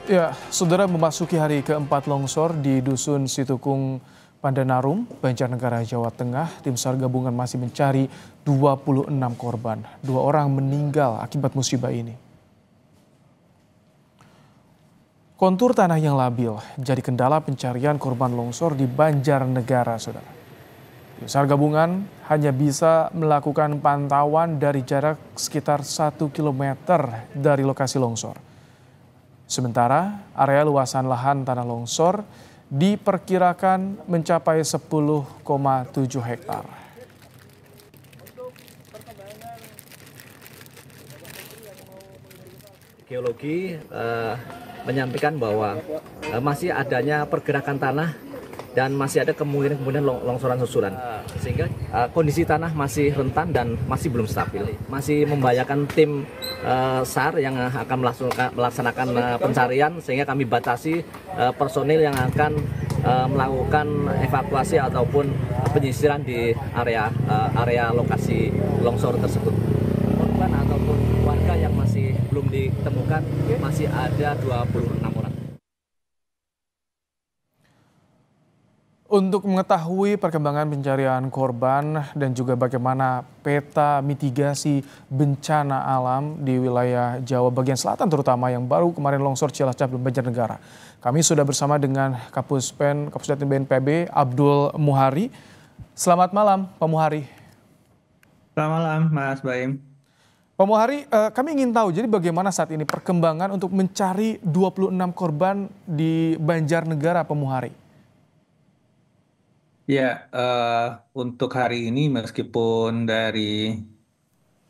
Ya, saudara memasuki hari keempat longsor di Dusun Situkung, Pandanarum, Banjarnegara, Jawa Tengah, tim SAR gabungan masih mencari 26 korban. 2 orang meninggal akibat musibah ini. Kontur tanah yang labil jadi kendala pencarian korban longsor di Banjarnegara, saudara. Tim SAR gabungan hanya bisa melakukan pantauan dari jarak sekitar 1 km dari lokasi longsor. Sementara area luasan lahan tanah longsor diperkirakan mencapai 10,7 hektar. Geologi menyampaikan bahwa masih adanya pergerakan tanah dan masih ada kemungkinan longsoran susulan, sehingga kondisi tanah masih rentan dan masih belum stabil. Masih membahayakan tim SAR yang akan melaksanakan pencarian, sehingga kami batasi personil yang akan melakukan evakuasi ataupun penyisiran di area lokasi longsor tersebut. Korban ataupun warga yang masih belum ditemukan masih ada 26 orang. Untuk mengetahui perkembangan pencarian korban dan juga bagaimana peta mitigasi bencana alam di wilayah Jawa bagian selatan terutama yang baru kemarin longsor Cilacap dan Banjarnegara. Kami sudah bersama dengan Kapuspen BNPB Abdul Muhari. Selamat malam Pak Muhari. Selamat malam Mas Baim. Pak Muhari, kami ingin tahu jadi bagaimana saat ini perkembangan untuk mencari 26 korban di Banjarnegara, Pak Muhari? Ya, untuk hari ini meskipun dari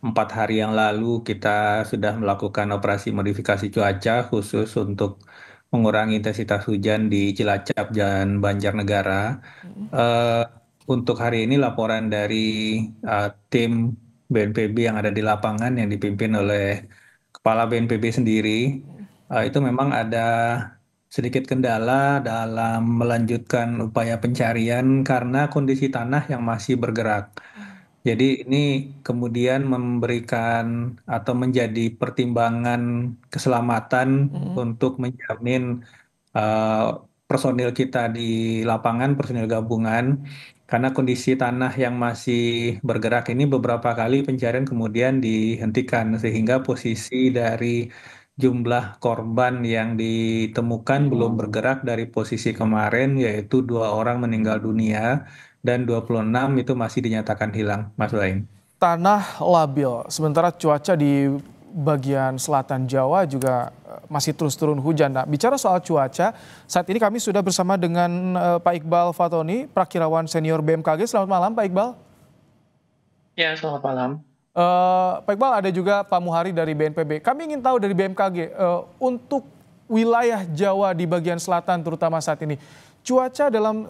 4 hari yang lalu kita sudah melakukan operasi modifikasi cuaca khusus untuk mengurangi intensitas hujan di Cilacap dan Banjarnegara. eh, untuk hari ini laporan dari tim BNPB yang ada di lapangan yang dipimpin oleh Kepala BNPB sendiri, itu memang ada sedikit kendala dalam melanjutkan upaya pencarian karena kondisi tanah yang masih bergerak. Jadi ini kemudian memberikan atau menjadi pertimbangan keselamatan untuk menjamin eh, personil kita di lapangan, personil gabungan, karena kondisi tanah yang masih bergerak ini beberapa kali pencarian kemudian dihentikan sehingga posisi dari jumlah korban yang ditemukan belum bergerak dari posisi kemarin, yaitu 2 orang meninggal dunia dan 26 itu masih dinyatakan hilang, Mas Baim. Tanah labil, sementara cuaca di bagian selatan Jawa juga masih terus turun hujan. Nah, bicara soal cuaca, saat ini kami sudah bersama dengan Pak Iqbal Fatoni, Prakirawan Senior BMKG. Selamat malam Pak Iqbal. Ya, selamat malam. Pak Iqbal, ada juga Pak Muhari dari BNPB. Kami ingin tahu dari BMKG, untuk wilayah Jawa di bagian selatan terutama saat ini, cuaca dalam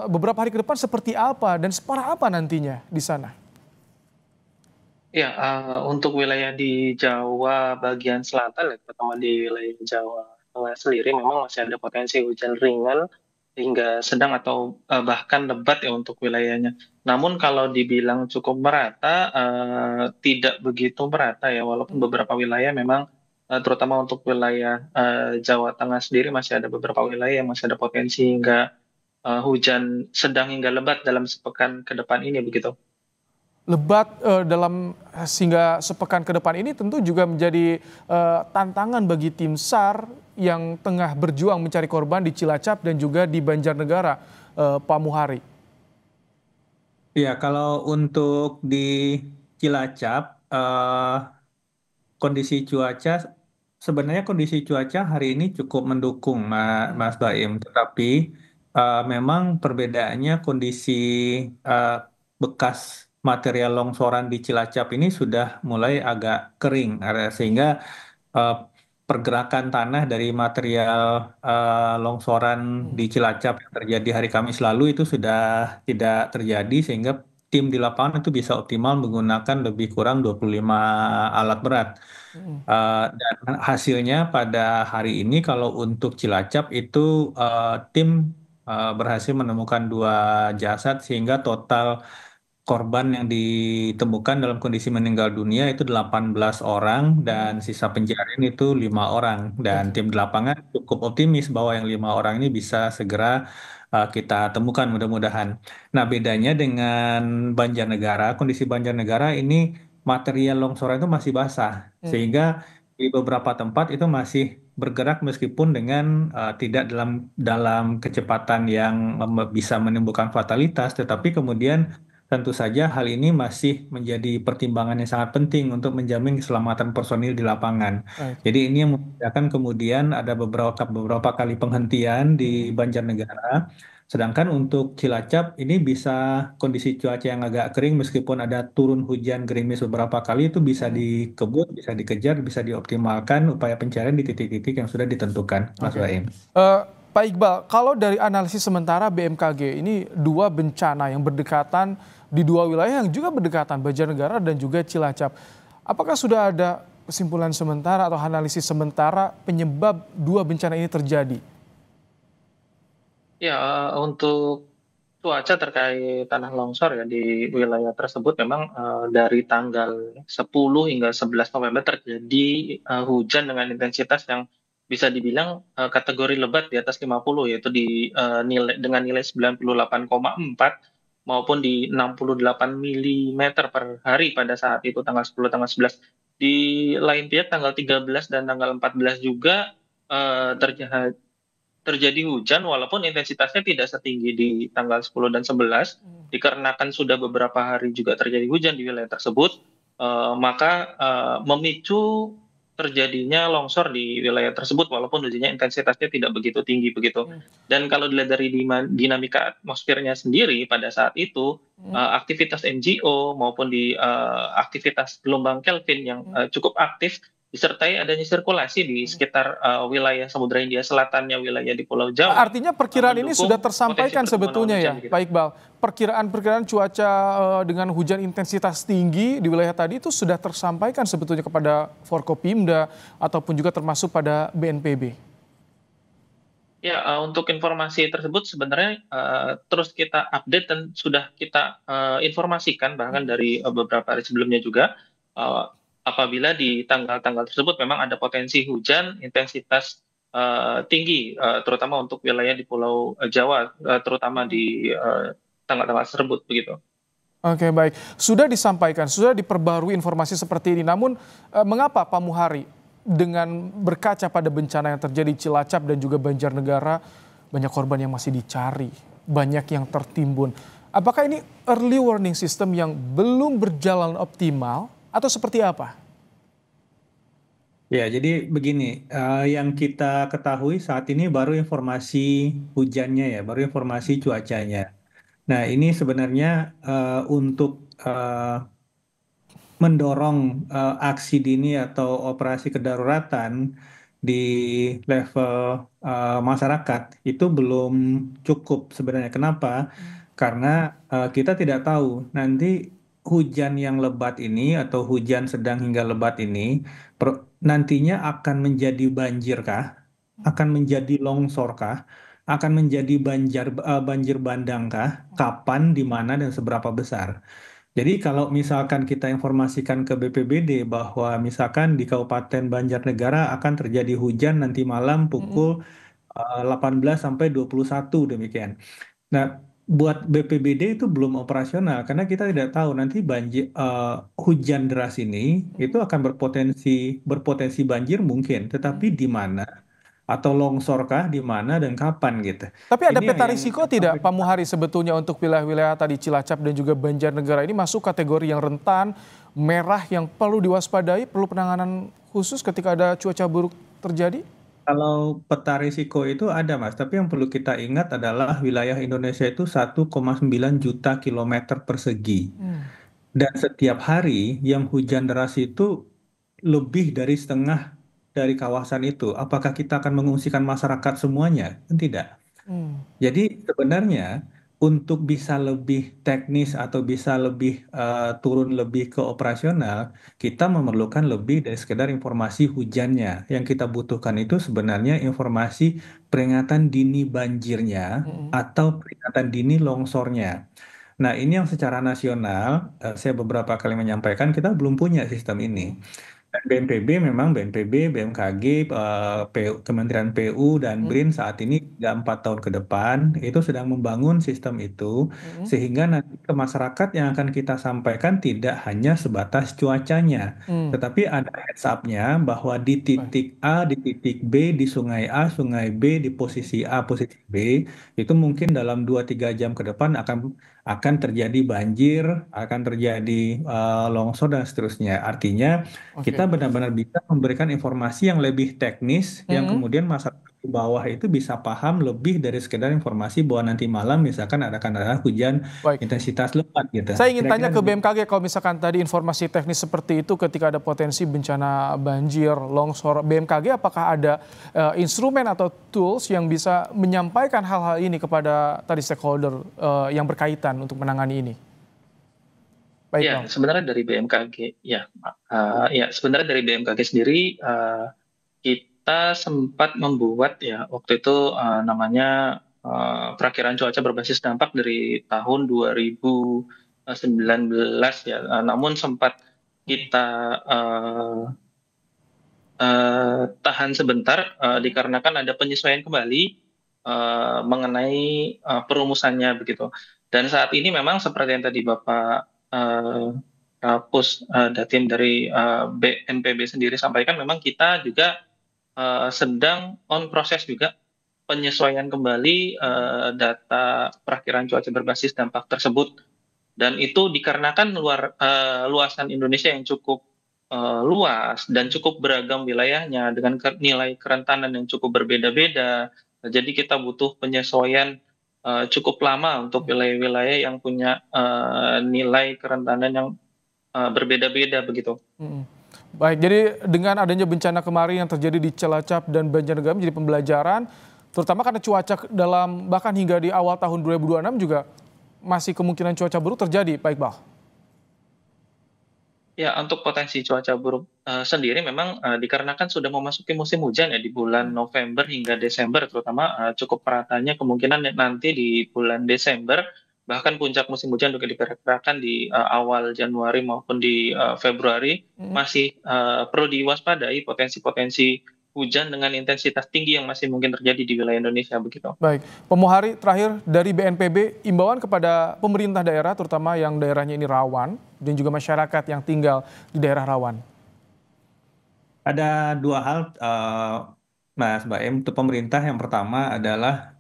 beberapa hari ke depan seperti apa dan separah apa nantinya di sana? Ya, untuk wilayah di Jawa bagian selatan, ya, terutama di wilayah Jawa Tengah sendiri, memang masih ada potensi hujan ringan hingga sedang atau bahkan lebat ya untuk wilayahnya. Namun kalau dibilang cukup merata, tidak begitu merata ya, walaupun beberapa wilayah memang, terutama untuk wilayah Jawa Tengah sendiri masih ada beberapa wilayah yang masih ada potensi hingga hujan sedang hingga lebat dalam sepekan ke depan ini begitu. Lebat dalam sehingga sepekan ke depan ini tentu juga menjadi tantangan bagi tim SAR yang tengah berjuang mencari korban di Cilacap dan juga di Banjarnegara, Pak Muhari. Ya, kalau untuk di Cilacap, kondisi cuaca sebenarnya kondisi cuaca hari ini cukup mendukung, Mas Baim. Tetapi memang perbedaannya kondisi eh, bekas material longsoran di Cilacap ini sudah mulai agak kering, sehingga eh, pergerakan tanah dari material longsoran di Cilacap yang terjadi hari Kamis lalu itu sudah tidak terjadi, sehingga tim di lapangan itu bisa optimal menggunakan lebih kurang 25 alat berat. Dan hasilnya pada hari ini kalau untuk Cilacap itu tim berhasil menemukan 2 jasad sehingga total korban yang ditemukan dalam kondisi meninggal dunia itu 18 orang dan sisa pencarian itu 5 orang. Dan Oke. tim di lapangan cukup optimis bahwa yang 5 orang ini bisa segera kita temukan mudah-mudahan. Nah, bedanya dengan Banjarnegara, kondisi Banjarnegara ini material longsoran itu masih basah, Hmm. sehingga di beberapa tempat itu masih bergerak meskipun dengan tidak dalam dalam kecepatan yang bisa menimbulkan fatalitas, tetapi kemudian tentu saja hal ini masih menjadi pertimbangan yang sangat penting untuk menjamin keselamatan personil di lapangan. Baik. Jadi ini yang membedakan kemudian ada beberapa kali penghentian di Banjarnegara. Sedangkan untuk Cilacap ini bisa kondisi cuaca yang agak kering meskipun ada turun hujan gerimis beberapa kali itu bisa dikebut, bisa dikejar, bisa dioptimalkan upaya pencarian di titik-titik yang sudah ditentukan, Mas Oke. Baim. Eh, Pak Iqbal, kalau dari analisis sementara BMKG ini dua bencana yang berdekatan di dua wilayah yang juga berdekatan, Banjarnegara dan juga Cilacap. Apakah sudah ada kesimpulan sementara atau analisis sementara penyebab dua bencana ini terjadi? Ya, untuk cuaca terkait tanah longsor ya di wilayah tersebut memang dari tanggal 10 hingga 11 November terjadi hujan dengan intensitas yang bisa dibilang kategori lebat di atas 50, yaitu dengan nilai 98,4 maupun di 68 milimeter per hari pada saat itu tanggal 10 tanggal 11. Di lain pihak tanggal 13 dan tanggal 14 juga terjadi hujan walaupun intensitasnya tidak setinggi di tanggal 10 dan 11 dikarenakan sudah beberapa hari juga terjadi hujan di wilayah tersebut, maka memicu terjadinya longsor di wilayah tersebut walaupun hujannya intensitasnya tidak begitu tinggi begitu. Dan kalau dilihat dari dinamika atmosfernya sendiri pada saat itu aktivitas NGO maupun di aktivitas gelombang Kelvin yang cukup aktif disertai adanya sirkulasi di sekitar wilayah Samudra Hindia Selatannya, wilayah di Pulau Jawa, Artinya perkiraan ini sudah mendukung tersampaikan potensi pertumbuhan sebetulnya ya, hujan begitu. Pak Iqbal. Perkiraan cuaca dengan hujan intensitas tinggi di wilayah tadi itu sudah tersampaikan sebetulnya kepada Forkopimda ataupun juga termasuk pada BNPB. Ya, untuk informasi tersebut sebenarnya terus kita update dan sudah kita informasikan bahkan dari beberapa hari sebelumnya juga uh, apabila di tanggal-tanggal tersebut memang ada potensi hujan intensitas tinggi, terutama untuk wilayah di Pulau Jawa, terutama di tanggal-tanggal tersebut begitu. Oke, baik. Sudah disampaikan, sudah diperbarui informasi seperti ini. Namun mengapa Pak Muhari dengan berkaca pada bencana yang terjadi di Cilacap dan juga Banjarnegara, banyak korban yang masih dicari, banyak yang tertimbun. Apakah ini early warning system yang belum berjalan optimal atau seperti apa? Ya, jadi begini, yang kita ketahui saat ini baru informasi hujannya ya, baru informasi cuacanya. Nah, ini sebenarnya untuk mendorong aksi dini atau operasi kedaruratan di level masyarakat itu belum cukup sebenarnya. Kenapa? Karena kita tidak tahu nanti hujan yang lebat ini atau hujan sedang hingga lebat ini nantinya akan menjadi banjir kah? Akan menjadi longsor kah? Akan menjadi banjir bandang kah? Kapan, di mana, dan seberapa besar? Jadi kalau misalkan kita informasikan ke BPBD bahwa misalkan di Kabupaten Banjarnegara akan terjadi hujan nanti malam pukul 18 sampai 21 demikian. Nah, buat BPBD itu belum operasional karena kita tidak tahu nanti hujan deras ini itu akan berpotensi banjir mungkin, tetapi di mana atau longsorkah di mana dan kapan gitu. Tapi ada Ini peta yang risiko tidak Pak Muhari sebetulnya untuk wilayah-wilayah tadi Cilacap dan juga Banjarnegara ini masuk kategori yang rentan, merah yang perlu diwaspadai, perlu penanganan khusus ketika ada cuaca buruk terjadi? Kalau peta risiko itu ada, Mas, tapi yang perlu kita ingat adalah wilayah Indonesia itu 1,9 juta kilometer persegi. Dan setiap hari yang hujan deras itu lebih dari setengah dari kawasan itu. Apakah kita akan mengungsikan masyarakat semuanya? Kan tidak. Jadi sebenarnya untuk bisa lebih teknis atau bisa lebih turun lebih ke operasional, kita memerlukan lebih dari sekedar informasi hujannya. Yang kita butuhkan itu sebenarnya informasi peringatan dini banjirnya atau peringatan dini longsornya. Nah, ini yang secara nasional, saya beberapa kali menyampaikan kita belum punya sistem ini. Dan BNPB memang BNPB, BMKG, Kementerian PU dan Mm, BRIN saat ini 4 tahun ke depan itu sedang membangun sistem itu mm, sehingga nanti ke masyarakat yang akan kita sampaikan tidak hanya sebatas cuacanya, mm. tetapi ada heads up-nya bahwa di Baik, titik A, di titik B, di sungai A, sungai B, di mm, posisi A, posisi B, itu mungkin dalam 2-3 jam ke depan akan terjadi banjir, akan terjadi longsor dan seterusnya. Artinya kita oke. benar-benar bisa memberikan informasi yang lebih teknis yang Mm, kemudian masyarakat di bawah itu bisa paham lebih dari sekedar informasi bahwa nanti malam misalkan akan ada hujan baik. intensitas lebat gitu. Saya ingin tanya Kira-kira ke demikian. BMKG kalau misalkan tadi informasi teknis seperti itu ketika ada potensi bencana banjir, longsor, BMKG apakah ada instrumen atau tools yang bisa menyampaikan hal-hal ini kepada tadi stakeholder yang berkaitan untuk menangani ini? Baik, Ya, Bang. sebenarnya dari BMKG, ya sebenarnya dari BMKG sendiri kita sempat membuat ya waktu itu namanya perakiraan cuaca berbasis dampak dari tahun 2019 ya. Namun sempat kita eh, tahan sebentar dikarenakan ada penyesuaian kembali mengenai perumusannya begitu. Dan saat ini memang seperti yang tadi Bapak eh, Kapus Datim dari BNPB sendiri sampaikan, memang kita juga sedang on proses juga penyesuaian kembali data perakiraan cuaca berbasis dampak tersebut. Dan itu dikarenakan luasan Indonesia yang cukup luas dan cukup beragam wilayahnya dengan nilai kerentanan yang cukup berbeda-beda. Jadi kita butuh penyesuaian cukup lama untuk wilayah-wilayah yang punya nilai kerentanan yang berbeda-beda begitu. Mm. Baik, jadi dengan adanya bencana kemarin yang terjadi di Cilacap dan Banjarnegara menjadi pembelajaran, terutama karena cuaca dalam bahkan hingga di awal tahun 2026 juga masih kemungkinan cuaca buruk terjadi, Pak Iqbal. Ya, untuk potensi cuaca buruk sendiri memang dikarenakan sudah memasuki musim hujan ya di bulan November hingga Desember, terutama cukup meratanya kemungkinan nanti di bulan Desember, bahkan puncak musim hujan juga diperkirakan di awal Januari maupun di Februari, Mm. masih perlu diwaspadai potensi-potensi hujan dengan intensitas tinggi yang masih mungkin terjadi di wilayah Indonesia begitu. Baik, Pemuhari terakhir dari BNPB, imbauan kepada pemerintah daerah terutama yang daerahnya ini rawan dan juga masyarakat yang tinggal di daerah rawan. Ada dua hal, Mas Baem. Untuk pemerintah yang pertama adalah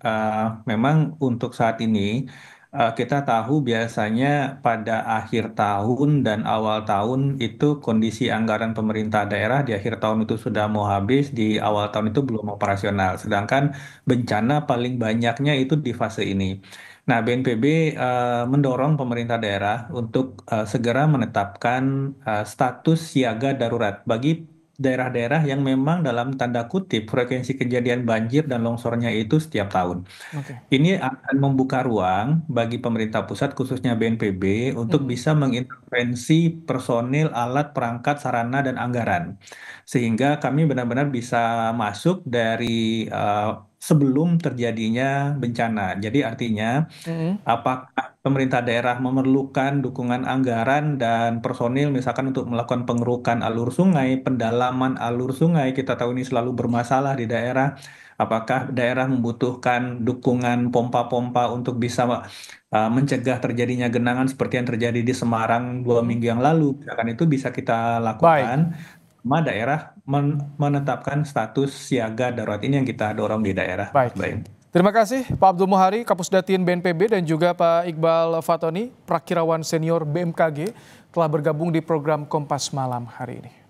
memang untuk saat ini kita tahu biasanya pada akhir tahun dan awal tahun itu kondisi anggaran pemerintah daerah di akhir tahun itu sudah mau habis, di awal tahun itu belum operasional. Sedangkan bencana paling banyaknya itu di fase ini. Nah, BNPB mendorong pemerintah daerah untuk segera menetapkan status siaga darurat bagi daerah-daerah yang memang dalam tanda kutip frekuensi kejadian banjir dan longsornya itu setiap tahun. Oke. Ini akan membuka ruang bagi pemerintah pusat khususnya BNPB untuk Mm. bisa mengintervensi personil, alat, perangkat, sarana, dan anggaran. Sehingga kami benar-benar bisa masuk dari sebelum terjadinya bencana. Jadi artinya Mm. apakah pemerintah daerah memerlukan dukungan anggaran dan personil misalkan untuk melakukan pengerukan alur sungai, pendalaman alur sungai, kita tahu ini selalu bermasalah di daerah. Apakah daerah membutuhkan dukungan pompa-pompa untuk bisa mencegah terjadinya genangan seperti yang terjadi di Semarang 2 minggu yang lalu? Misalkan itu bisa kita Baik. lakukan. Sama daerah menetapkan status siaga darurat ini yang kita dorong di daerah, Mas Baik. Baim. Terima kasih Pak Abdul Muhari, Kapus Datin BNPB dan juga Pak Iqbal Fatoni, Prakirawan Senior BMKG telah bergabung di program Kompas Malam hari ini.